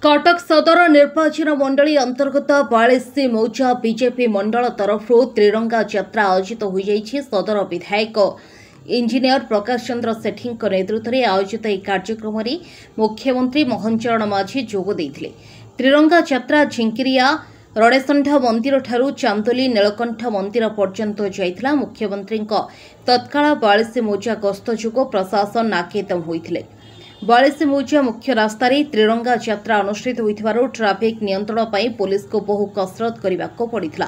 कटक सदर निर्वाचन मंडली अंतर्गत 42 मौजा बीजेपी मंडल तरफ त्रिरंगा यात्रा आयोजित हो सदर विधायक इंजीनियर प्रकाश चंद्र सेठी नेतृत्व में आयोजित यह कार्यक्रम में मुख्यमंत्री मोहन चरण माझी जोगदे त्रिरंगा यात्रा झिंकिरिया रणेसंढ मंदिर ठारू चांदोली नीलकंठ मंदिर पर्यंत जाइथिला। मुख्यमंत्री तत्काल 42 मौजा गस्त जोग प्रशासन नाकेदम होइथिले। 42 मौजा मुख्य रास्तार त्रिरंगा यात्रा अनुष्ठित होइथिबारु ट्राफिक नियंत्रण पर पुलिस को बहु कसरत करने पड़ता।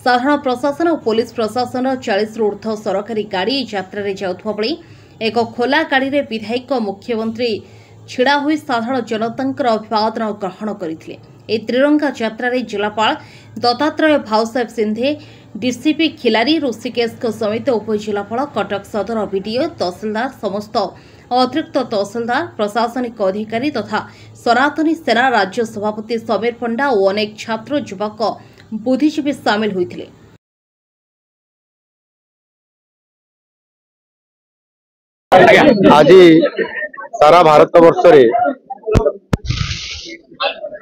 साधारण प्रशासन और पुलिस प्रशासन 40 रु ऊर्ध्व सरकारी गाड़ी यात्रा जाउथबा बेले एक खोला गाड़ी रे विधायक मुख्यमंत्री छिड़ा हुई साधारण जनतांकर अभिवादन ग्रहण करथिले। ए त्रिरंगा यात्रा रे जिलापाल दत्तात्रेय भावसाहेब सिंधे डीसीपी खिलारी ऋषिकेश समेत उपजिलापाल कटक सदर बीडीओ तहसीलदार समस्त अतिरिक्त तहसीलदार प्रशासनिक अधिकारी तथा सनातनी सेना राज्य सभापति समीर पंडा और अनेक छात्र युवक बुद्धिजीवी सामिल होइथिले। आज सारा भारत वर्ष रे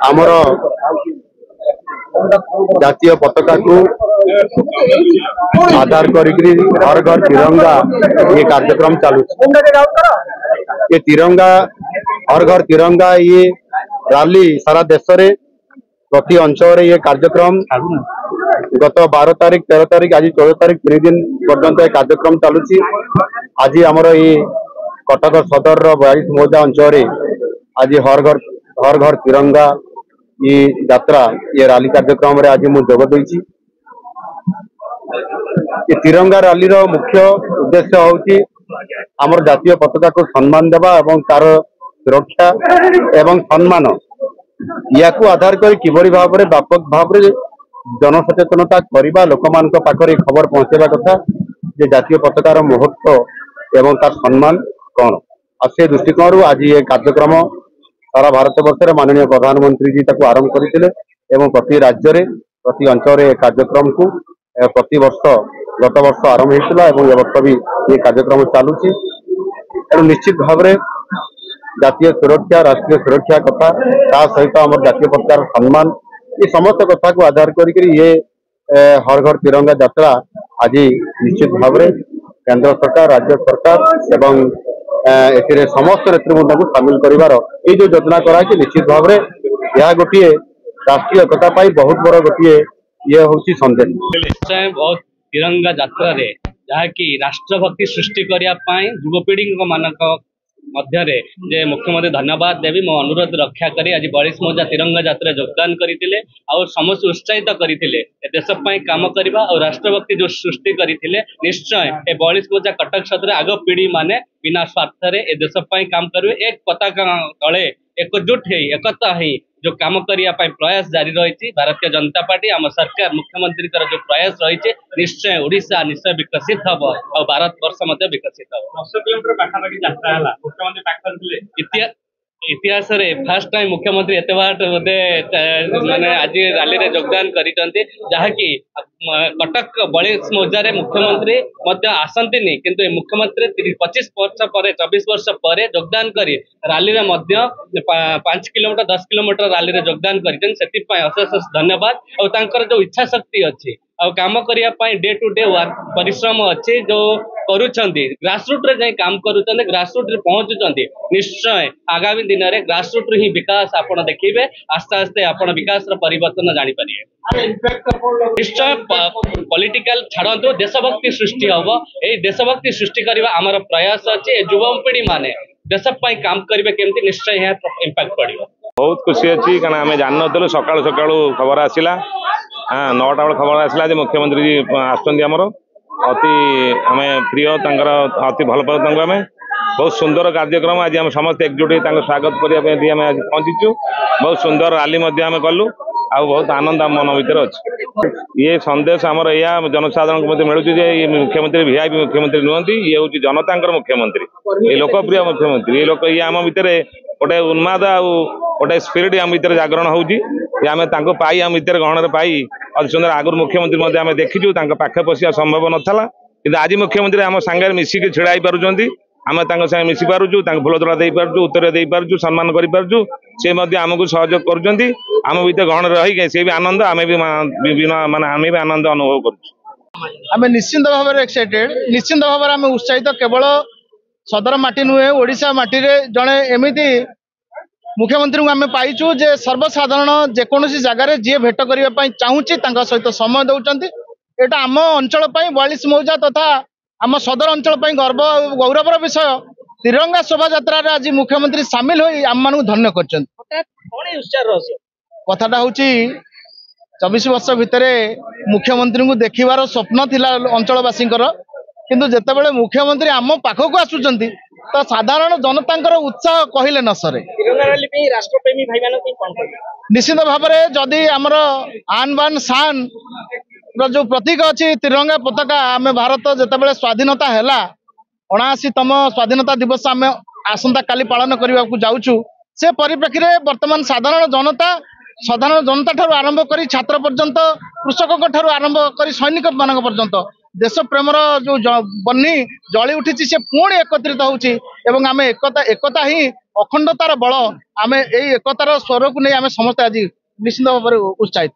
आमर जातीय पताका को आधार करी घर घर तिरंगा ये कार्यक्रम चालू। ये तिरंगा हर घर तिरंगा ये रैली सारा देश रे प्रति अंचल ये कार्यक्रम गत 12 तारीख 13 तारीख आज 14 तारीख 3 दिन पर्यंत कार्यक्रम चालू। आज आमर ये कटक सदर 42 मौजा अंचल आज हर घर तिरंगा ये यात्रा ये रैली कार्यक्रम रे आज मुझे जोग देछि। ये तिरंगा रैली रो मुख्य उद्देश्य होउछि आमर जातीय पताका को सम्मान देवा एवं तार सुरक्षा एवं सम्मान या को आधार कर किबरी भाव में व्यापक भाव में जनसचेतनता करवा लोक मान पाखरे खबर पहुंचेबा कथा जे जातीय पताकार महत्व एवं तार सम्मान कौन आ से दृष्टिकोण आज ये कार्यक्रम सारा भारत वर्ष माननीय प्रधानमंत्री जी ताको आरंभ करथिले एवं प्रति राज्य रे प्रति अंचल रे कार्यक्रम को प्रति वर्ष गत वर्ष आरंभ होइतिला एवं ए वर्ष भी ये कार्यक्रम चालुची। एवं निश्चित भाव में जातीय सुरक्षा राष्ट्रीय सुरक्षा कथा ता सहित आम जातीय पताकार सम्मान ये समस्त कथा को आधार करी ये हर घर तिरंगा यात्रा आज निश्चित भाव में केंद्र सरकार राज्य सरकार एवं ए समस्त नेतृवृंद को सामिल कर जो योजना कराई निश्चित भाव में यह गोटे राष्ट्रीय एकता बहुत बड़ गोटे ये हूँ संदेश। बहुत तिरंगा यात्रा रे जहाँकि राष्ट्रभक्ति सृष्टि करने युवपीढ़ी मानक मध्य जे मुख्यमंत्री धन्यवाद देवी मो अनुरोध रक्षा करी आज 42 मौजा तिरंगा यात्रा योगदान करते और समस्त उत्साहित करते देश काम करवा और राष्ट्रभक्ति जो सृष्टि करते निश्चय ए 42 मौजा कटक सदर आग पीढ़ी माने बिना स्वार्थ ए देश काम करेंगे एक पताका तले एकजुट है एकता है जो काम करने प्रयास जारी रही। भारतीय जनता पार्टी आम सरकार मुख्यमंत्री जो प्रयास रही निश्चय ओडिशा निश्चय विकसित हम और भारत वर्ष विकसित हम। 10 किलोमीटर पाखापाखि यात्रा है मुख्यमंत्री इतिहास रे फर्स्ट टाइम मुख्यमंत्री एत बाट बोधे माने आज रैली रे योगदान करिसंती जहाँकि कटक 42 मौजा मुख्यमंत्री आसंती किंतु मुख्यमंत्री 25 वर्ष पर 24 वर्ष पर योगदान करी रैली रे 5 किलोमीटर 10 किलोमीटर रैली रे योगदान करें अशेष धन्यवाद। और तांकर जो इच्छा शक्ति अच्छी और काम करने डे टू डे वर्क परिश्रम अच्छी जो करुछंती ग्रासरूट रे काम करुछंती ग्रासरूट रे पहुंचुछंती निश्चय आगामी दिन में ग्रासरूट ही विकास आपण देखिबे आस्ते आस्ते आपण विकास रो परिवर्तन जानी परिबे। निश्चय पॉलिटिकल छाड़ंतु देशभक्ति सृष्टि हम ए देशभक्ति सृष्टि करबा हमर प्रयास अछि युवपीढ़ी माने देश पई काम करिवे केमती निश्चय यह इंपैक्ट पड़िबो। बहुत खुशी अच्छी कारण आम जान नु सका सका खबर आसला 9टा बेल खबर आसला मुख्यमंत्री जी आमर अति आम प्रिय अति भल पाऊ आम बहुत सुंदर कार्यक्रम आज आम समस्त एकजुट स्वागत करने आज पहुंचीचु। बहुत सुंदर रैली आम कलु आ बहुत आनंद आम मन भर अच्छे। ये संदेश आमर या जनसाधारण को मिलूँ ये मुख्यमंत्री वीआईपी मुख्यमंत्री नुहति ये हूँ जनता मुख्यमंत्री ये लोकप्रिय मुख्यमंत्री ये लोक ये आम भितर गोटे उन्माद गोटे स्पिरिट आम भर जागरण होगी आम पाई आम भर गहन पाई अति सुंदर आगुरी मुख्यमंत्री आम देखीचु पाखे पशिया संभव नाला कि आज मुख्यमंत्री आम सांगे मिसिकी छिड़ा पार्टी आम सागे मिसी पार्चु फूलतोड़ा दे पार्चु उत्तर दे पार्चु सम्मान कर पार्चु से आमको सहयोग करुँच आम भर गहन रही सी भी आनंद आम भी माने आम भी आनंद अनुभव कर निश्चिंत भाव में एक्साइटेड निश्चिंत भाव में उत्साहित केवल सदर माटी नुहे ओडिशा माटी रे जड़े एमती मुख्यमंत्री को आम पाइचु जे सर्वसाधारण जेकोसी जगार जी भेट करने चाहूँगी सहित समय दौरान यहाँ आम अंचल 42 मौजा तथा आम सदर अंचल गर्व गौरवर विषय तिरंगा शोभा यात्रा आज मुख्यमंत्री सामिल हो आम मान धन्य कर कथाटा हूँ 24 वर्ष भितर मुख्यमंत्री को देखिबार स्वप्न थिला अंचलवासी किंतु जेतेबेले मुख्यमंत्री आम पाखक आसुचंती तो साधारण जनता उत्साह कहले न सरे राष्ट्रप्रेमी भाई निश्चित भाव में जदि आमर आन बान शान जो प्रतीक अच्छी तिरंगा पताका आम भारत जेतेबेले स्वाधीनता हैला 79तम स्वाधीनता दिवस आम आसंता काली पालन करने को जाऊँ से परिप्रेक्षी में वर्तमान साधारण जनता ठारू आरंभ कर छात्र पर्यंत कृषकों ठारू आरंभ कर सैनिक मान पर्यंत देश प्रेमर जो बन्ही जली उठी से पुणी एकत्रित होउछि एवं आम एकता ही अखंडतार बल आम एकतार स्वर को नहीं आम समस्त आज निश्चित भाव में उत्साहित।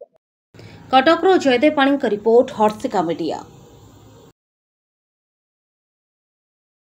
कटक जयदेव पाणी रिपोर्ट हर्षिका मीडिया।